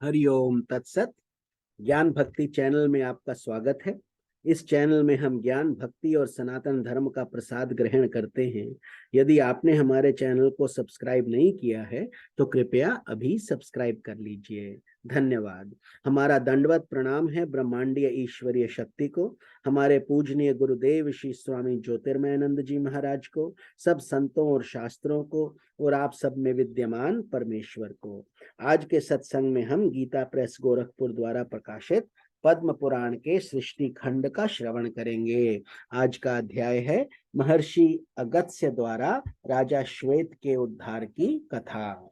हरिओम तत्सत। ज्ञान भक्ति चैनल में आपका स्वागत है। इस चैनल में हम ज्ञान भक्ति और सनातन धर्म का प्रसाद ग्रहण करते हैं। यदि आपने हमारे चैनल को सब्सक्राइब नहीं किया है तो कृपया अभी सब्सक्राइब कर लीजिए। धन्यवाद। हमारा दंडवत प्रणाम है ब्रह्मांडीय ईश्वरीय शक्ति को, हमारे पूजनीय गुरुदेव श्री स्वामी ज्योतिर्मयानंद जी महाराज को, सब संतों और शास्त्रों को, और आप सब में विद्यमान परमेश्वर को। आज के सत्संग में हम गीता प्रेस गोरखपुर द्वारा प्रकाशित पद्म पुराण के सृष्टि खंड का श्रवण करेंगे। आज का अध्याय है महर्षि अगस्त्य द्वारा राजा श्वेत के उद्धार की कथा।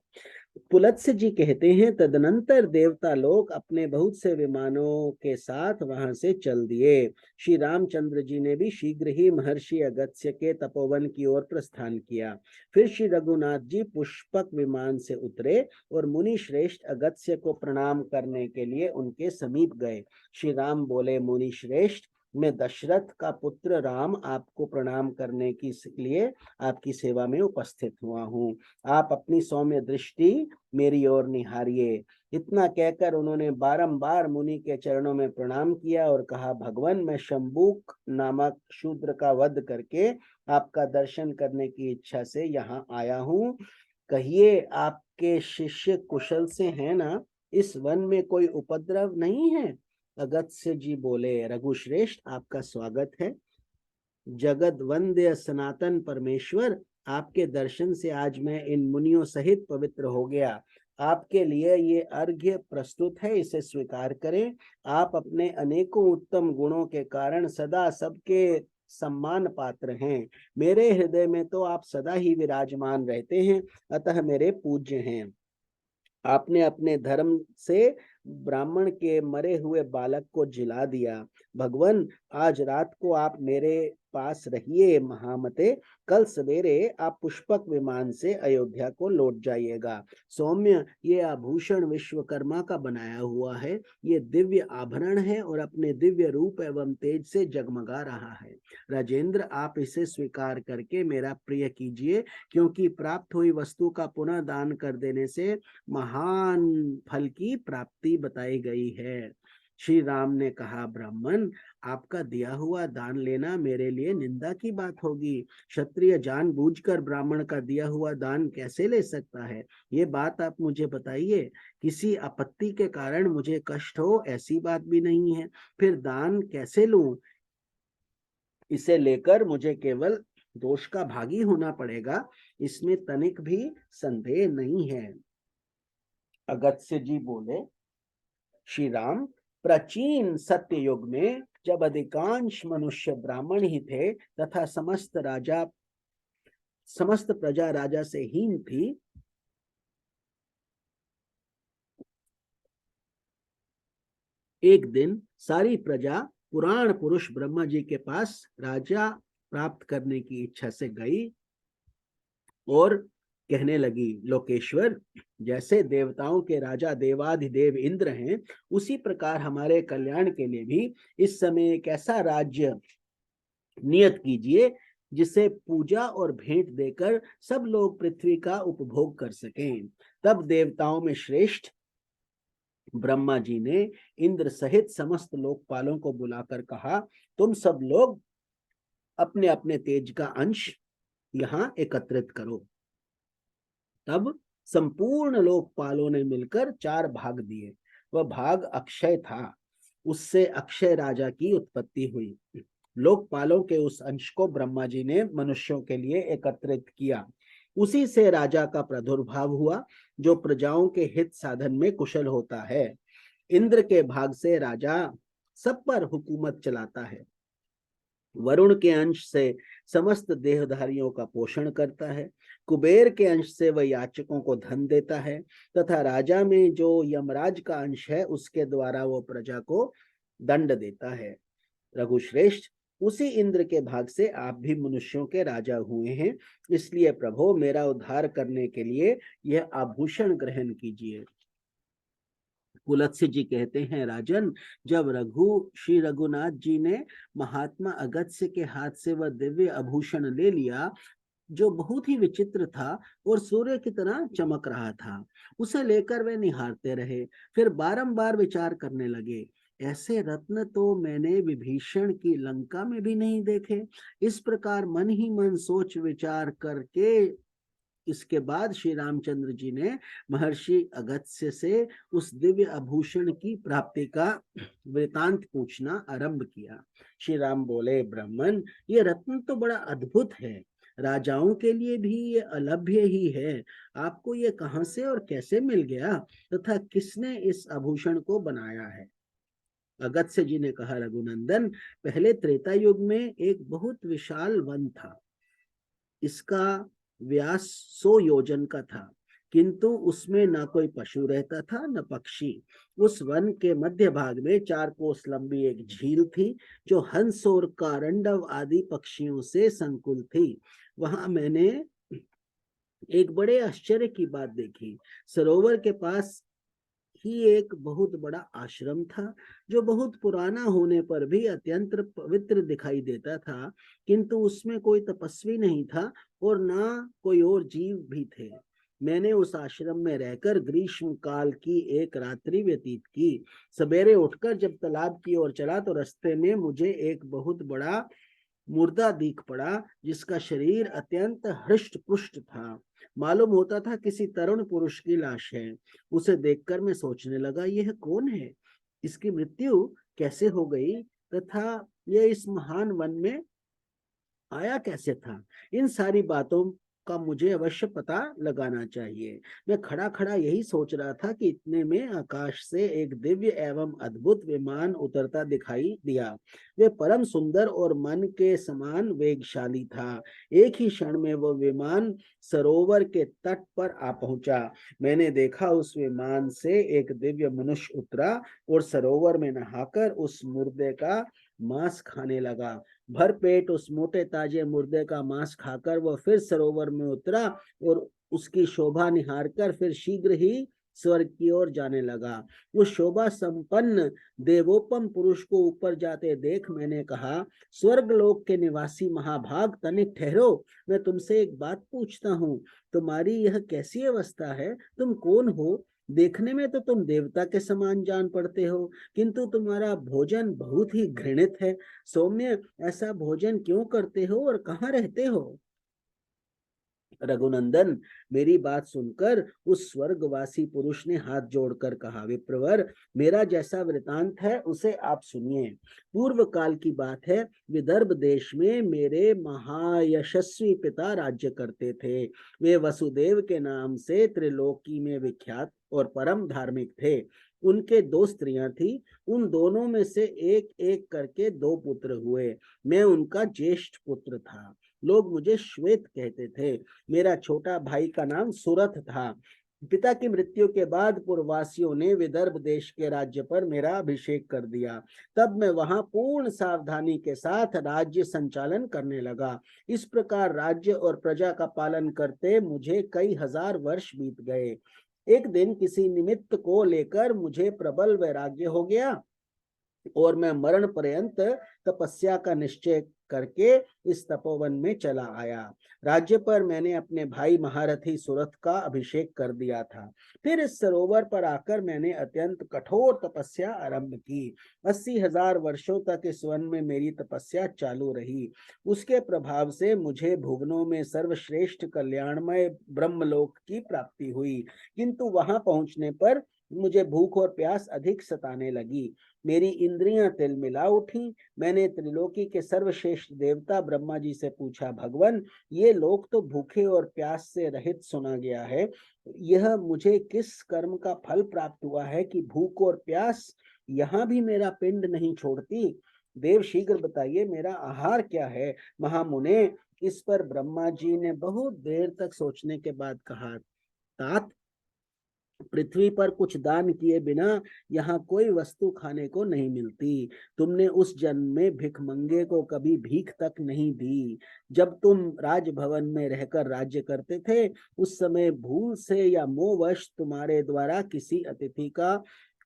पुलत्स्य जी कहते हैं, तदनंतर देवता लोग अपने बहुत से विमानों के साथ वहां से चल दिए। श्री रामचंद्र जी ने भी शीघ्र ही महर्षि अगस्त्य के तपोवन की ओर प्रस्थान किया। फिर श्री रघुनाथ जी पुष्पक विमान से उतरे और मुनि श्रेष्ठ अगस्त्य को प्रणाम करने के लिए उनके समीप गए। श्री राम बोले, मुनि श्रेष्ठ, मैं दशरथ का पुत्र राम आपको प्रणाम करने के लिए आपकी सेवा में उपस्थित हुआ हूँ। आप अपनी सौम्य दृष्टि मेरी ओर निहारिए। इतना कहकर उन्होंने बारंबार मुनि के चरणों में प्रणाम किया और कहा, भगवान, मैं शंबुक नामक शूद्र का वध करके आपका दर्शन करने की इच्छा से यहाँ आया हूँ। कहिए, आपके शिष्य कुशल से हैं ना? इस वन में कोई उपद्रव नहीं है? अगस्त्य जी बोले, रघुश्रेष्ठ, आपका स्वागत है। जगत वंद्य सनातन परमेश्वर, आपके दर्शन से आज मैं इन मुनियों सहित पवित्र हो गया। आपके लिए ये अर्घ्य प्रस्तुत है, इसे स्वीकार करें। आप अपने अनेकों उत्तम गुणों के कारण सदा सबके सम्मान पात्र हैं। मेरे हृदय में तो आप सदा ही विराजमान रहते हैं, अतः मेरे पूज्य हैं। आपने अपने धर्म से ब्राह्मण के मरे हुए बालक को जिला दिया। भगवान, आज रात को आप मेरे पास रहिए महामते। कल सवेरे आप पुष्पक विमान से अयोध्या को लौट जाइएगा। सौम्य, ये आभूषण विश्वकर्मा का बनाया हुआ है। ये दिव्य आभरण है और अपने दिव्य रूप एवं तेज से जगमगा रहा है। राजेंद्र, आप इसे स्वीकार करके मेरा प्रिय कीजिए, क्योंकि प्राप्त हुई वस्तु का पुनः दान कर देने से महान फल की प्राप्ति बताई गई है। श्री राम ने कहा, ब्राह्मण, आपका दिया हुआ दान लेना मेरे लिए निंदा की बात होगी। क्षत्रिय जानबूझकर ब्राह्मण का दिया हुआ दान कैसे ले सकता है? ये बात आप मुझे बताइए। किसी आपत्ति के कारण मुझे कष्ट हो, ऐसी बात भी नहीं है। फिर दान कैसे लूं? इसे लेकर मुझे केवल दोष का भागी होना पड़ेगा, इसमें तनिक भी संदेह नहीं है। अगस्त्य जी बोले, श्री राम, प्राचीन सत्य युग में जब अधिकांश मनुष्य ब्राह्मण ही थे तथा समस्त प्रजा राजा से हीन थी, एक दिन सारी प्रजा पुराण पुरुष ब्रह्मा जी के पास राजा प्राप्त करने की इच्छा से गई और कहने लगी, लोकेश्वर, जैसे देवताओं के राजा देवाधिदेव इंद्र हैं, उसी प्रकार हमारे कल्याण के लिए भी इस समय एक ऐसा राज्य नियत कीजिए जिसे पूजा और भेंट देकर सब लोग पृथ्वी का उपभोग कर सकें। तब देवताओं में श्रेष्ठ ब्रह्मा जी ने इंद्र सहित समस्त लोकपालों को बुलाकर कहा, तुम सब लोग अपने अपने तेज का अंश यहाँ एकत्रित करो। तब संपूर्ण लोकपालों ने मिलकर 4 भाग दिए। वह भाग अक्षय था, उससे अक्षय राजा की उत्पत्ति हुई। लोकपालों के उस अंश को ब्रह्मा जी ने मनुष्यों के लिए एकत्रित किया। उसी से राजा का प्रादुर्भाव हुआ, जो प्रजाओं के हित साधन में कुशल होता है। इंद्र के भाग से राजा सब पर हुकूमत चलाता है। वरुण के अंश से समस्त देहधारियों का पोषण करता है। कुबेर के अंश से वह याचकों को धन देता है, तथा राजा में जो यमराज का अंश है उसके द्वारा वो प्रजा को दंड देता है। रघुश्रेष्ठ, उसी इंद्र के भाग से आप भी मनुष्यों के राजा हुए हैं, इसलिए प्रभु, मेरा उद्धार करने के लिए यह आभूषण ग्रहण कीजिए। पुलत्स्य जी कहते हैं, राजन, जब श्री रघुनाथ जी ने महात्मा अगस्त्य के हाथ से वह दिव्य आभूषण ले लिया, जो बहुत ही विचित्र था और सूर्य की तरह चमक रहा था। उसे लेकर वे निहारते रहे, फिर बारंबार विचार करने लगे, ऐसे रत्न तो मैंने विभीषण की लंका में भी नहीं देखे। इस प्रकार मन ही मन सोच विचार करके इसके बाद श्री रामचंद्र जी ने महर्षि अगस्त्य से उस दिव्य आभूषण की प्राप्ति का वृतांत पूछना आरंभ किया। श्री राम बोले, ब्राह्मण, ये रत्न तो बड़ा अद्भुत है, राजाओं के लिए भी ये अलभ्य ही है। आपको ये कहां से और कैसे मिल गया तथा किसने इस आभूषण को बनाया है? अगस्त्य जी ने कहा, रघुनंदन, पहले त्रेता युग में एक बहुत विशाल वन था। इसका व्यास 100 योजन का था, किंतु उसमें न कोई पशु रहता था न पक्षी। उस वन के मध्य भाग में 4 कोस लंबी एक झील थी, जो हंस और कारंडव आदि पक्षियों से संकुल थी। वहां मैंने एक बड़े आश्चर्य की बात देखी। सरोवर के पास ही एक बहुत बड़ा आश्रम था, जो बहुत पुराना होने पर भी अत्यंत पवित्र दिखाई देता था, किंतु उसमें कोई तपस्वी नहीं था और ना कोई और जीव भी थे। मैंने उस आश्रम में रहकर ग्रीष्म काल की एक रात्रि व्यतीत की। सवेरे उठकर जब तालाब की ओर चला तो रास्ते में मुझे एक बहुत बड़ा मुर्दा दिख पड़ा, जिसका शरीर अत्यंत हृष्ट पुष्ट था। मालूम होता था किसी तरुण पुरुष की लाश है। उसे देखकर मैं सोचने लगा, यह कौन है, इसकी मृत्यु कैसे हो गई तथा यह इस महान वन में आया कैसे था? इन सारी बातों का मुझे अवश्य पता लगाना चाहिए। मैं खड़ा खड़ा यही सोच रहा था कि इतने में आकाश से एक दिव्य एवं अद्भुत विमान उतरता दिखाई दिया। वे परम सुंदर और मन के समान वेगशाली था। एक ही क्षण में वो विमान सरोवर के तट पर आ पहुंचा। मैंने देखा उस विमान से एक दिव्य मनुष्य उतरा और सरोवर में नहाकर उस मुर्दे का मांस खाने लगा। भर पेट उस मोटे ताजे मुर्दे का मांस खाकर वह फिर सरोवर में उतरा और उसकी शोभा निहार कर फिर शीघ्र ही स्वर्ग की ओर जाने लगा। उस शोभा संपन्न देवोपम पुरुष को ऊपर जाते देख मैंने कहा, स्वर्ग लोक के निवासी महाभाग, तनिक ठहरो, मैं तुमसे एक बात पूछता हूँ। तुम्हारी यह कैसी अवस्था है? तुम कौन हो? देखने में तो तुम देवता के समान जान पड़ते हो, किंतु तुम्हारा भोजन बहुत ही घृणित है। सौम्य, ऐसा भोजन क्यों करते हो और कहाँ रहते हो? रघुनंदन, मेरी बात सुनकर उस स्वर्गवासी पुरुष ने हाथ जोड़कर कहा, विप्रवर, मेरा जैसा वृतांत है उसे आप सुनिए। पूर्व काल की बात है, विदर्भ देश में मेरे महायशस्वी पिता राज्य करते थे। वे वसुदेव के नाम से त्रिलोकी में विख्यात और परम धार्मिक थे। उनके 2 स्त्रियां थी। उन दोनों में से एक एक करके 2 पुत्र हुए। मैं उनका ज्येष्ठ पुत्र था। लोग मुझे श्वेत कहते थे। मेरा छोटा भाई का नाम सुरथ था। पिता की मृत्यु के बाद पूर्ववासियों ने विदर्भ देश के राज्य पर मेरा अभिषेक कर दिया। तब मैं वहां पूर्ण सावधानी के साथ राज्य संचालन करने लगा। इस प्रकार राज्य और प्रजा का पालन करते मुझे कई हजार वर्ष बीत गए। एक दिन किसी निमित्त को लेकर मुझे प्रबल वैराग्य हो गया और मैं मरण पर्यंत तपस्या का निश्चय करके इस तपोवन में चला आया। राज्य पर मैंने अपने भाई महारथी सुरथ का अभिषेक कर दिया था। फिर इस सरोवर पर आकर मैंने अत्यंत कठोर तपस्या आरंभ की। 80,000 वर्षों तक इस वन में मेरी तपस्या चालू रही। उसके प्रभाव से मुझे भुवनों में सर्वश्रेष्ठ कल्याणमय ब्रह्मलोक की प्राप्ति हुई, किंतु वहां पहुंचने पर मुझे भूख और प्यास अधिक सताने लगी। मेरी इंद्रियां तिलमिला उठी। मैंने त्रिलोकी के सर्वश्रेष्ठ देवता ब्रह्मा जी से पूछा, भगवान, ये लोक तो भूखे और प्यास से रहित सुना गया है। यह मुझे किस कर्म का फल प्राप्त हुआ है कि भूख और प्यास यहाँ भी मेरा पिंड नहीं छोड़ती? देव, शीघ्र बताइए, मेरा आहार क्या है? महामुने, इस पर ब्रह्मा जी ने बहुत देर तक सोचने के बाद कहा, तात, पृथ्वी पर कुछ दान किए बिना यहाँ कोई वस्तु खाने को नहीं मिलती। तुमने उस जन्म में भिखमंगे को कभी भीख तक नहीं दी। जब तुम राजभवन में रहकर राज्य करते थे, उस समय भूल से या मोहवश तुम्हारे द्वारा किसी अतिथि का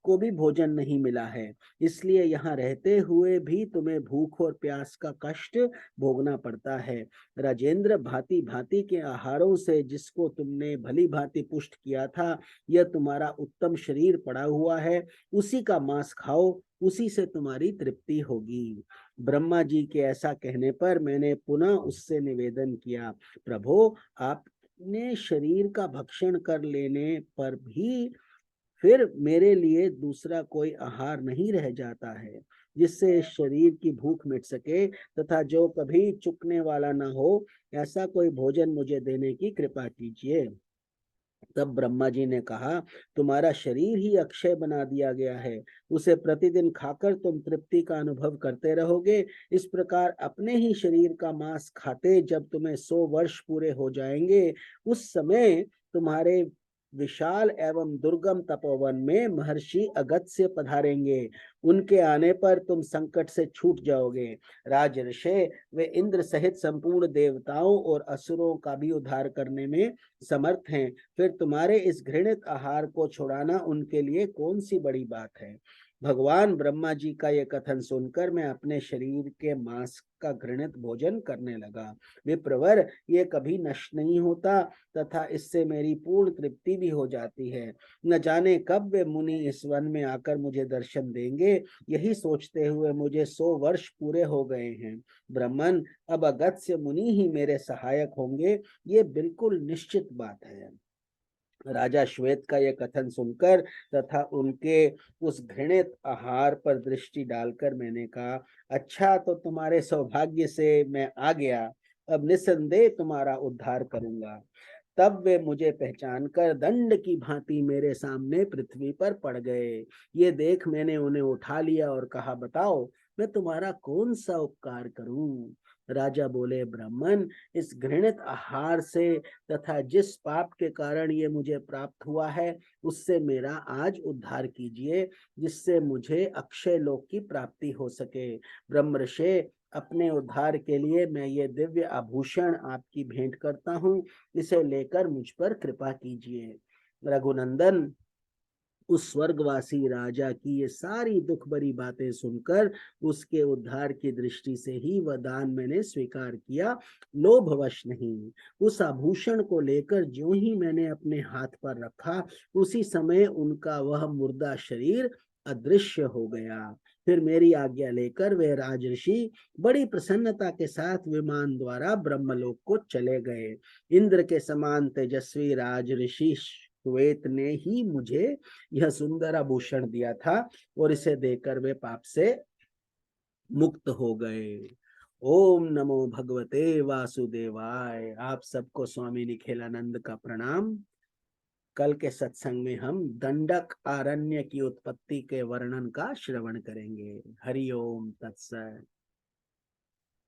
को भी भोजन नहीं मिला है, इसलिए यहाँ रहते हुए भी तुम्हें भूख और प्यास का कष्ट भोगना पड़ता है। राजेंद्र, भांति भांति के आहारों से जिसको तुमने भली भांति पुष्ट किया था, यह तुम्हारा उत्तम शरीर पड़ा हुआ है, उसी का मांस खाओ, उसी से तुम्हारी तृप्ति होगी। ब्रह्मा जी के ऐसा कहने पर मैंने पुनः उससे निवेदन किया, प्रभो, आपने शरीर का भक्षण कर लेने पर भी फिर मेरे लिए दूसरा कोई आहार नहीं रह जाता है जिससे शरीर की भूख मिट सके तथा जो कभी चुकने वाला न हो, ऐसा कोई भोजन मुझे देने की कृपा कीजिए। तब ब्रह्मा जी ने कहा, तुम्हारा शरीर ही अक्षय बना दिया गया है, उसे प्रतिदिन खाकर तुम तृप्ति का अनुभव करते रहोगे। इस प्रकार अपने ही शरीर का मांस खाते जब तुम्हें 100 वर्ष पूरे हो जाएंगे, उस समय तुम्हारे विशाल एवं दुर्गम तपोवन में महर्षि अगस्त्य पधारेंगे। उनके आने पर तुम संकट से छूट जाओगे। राजर्षि, वे इंद्र सहित संपूर्ण देवताओं और असुरों का भी उद्धार करने में समर्थ हैं। फिर तुम्हारे इस घृणित आहार को छुड़ाना उनके लिए कौन सी बड़ी बात है। भगवान ब्रह्मा जी का यह कथन सुनकर मैं अपने शरीर के मांस का घृणित भोजन करने लगा। विप्रवर, ये कभी नष्ट नहीं होता तथा इससे मेरी पूर्ण तृप्ति भी हो जाती है। न जाने कब वे मुनि इस वन में आकर मुझे दर्शन देंगे, यही सोचते हुए मुझे 100 वर्ष पूरे हो गए हैं। ब्राह्मण, अब अगस्त्य मुनि ही मेरे सहायक होंगे, ये बिल्कुल निश्चित बात है। राजा श्वेत का यह कथन सुनकर तथा उनके उस घृणित आहार पर दृष्टि डालकर मैंने कहा, अच्छा, तो तुम्हारे सौभाग्य से मैं आ गया, अब निसंदेह तुम्हारा उद्धार करूंगा। तब वे मुझे पहचान कर दंड की भांति मेरे सामने पृथ्वी पर पड़ गए। ये देख मैंने उन्हें उठा लिया और कहा, बताओ, मैं तुम्हारा कौन सा उपकार करूं। राजा बोले, ब्राह्मण, इस घृणित आहार से तथा जिस पाप के कारण ये मुझे प्राप्त हुआ है, उससे मेरा आज उद्धार कीजिए, जिससे मुझे अक्षय लोक की प्राप्ति हो सके। ब्रह्मर्षि, अपने उद्धार के लिए मैं ये दिव्य आभूषण आपकी भेंट करता हूँ, इसे लेकर मुझ पर कृपा कीजिए। रघुनंदन, उस स्वर्गवासी राजा की ये सारी दुख भरी बातें सुनकर उसके उद्धार की दृष्टि से ही वह दान मैंने स्वीकार किया, लोभवश नहीं। उस आभूषण को लेकर जो ही मैंने अपने हाथ पर रखा, उसी समय उनका वह मुर्दा शरीर अदृश्य हो गया। फिर मेरी आज्ञा लेकर वे राजऋषि बड़ी प्रसन्नता के साथ विमान द्वारा ब्रह्मलोक को चले गए। इंद्र के समान तेजस्वी राजऋषि श्वेत ने ही मुझे यह सुंदर आभूषण दिया था और इसे देकर वे पाप से मुक्त हो गए। ओम नमो भगवते वासुदेवाय। आप सबको स्वामी निखिलानंद का प्रणाम। कल के सत्संग में हम दंडक आरण्य की उत्पत्ति के वर्णन का श्रवण करेंगे। हरि ओम तत्सत।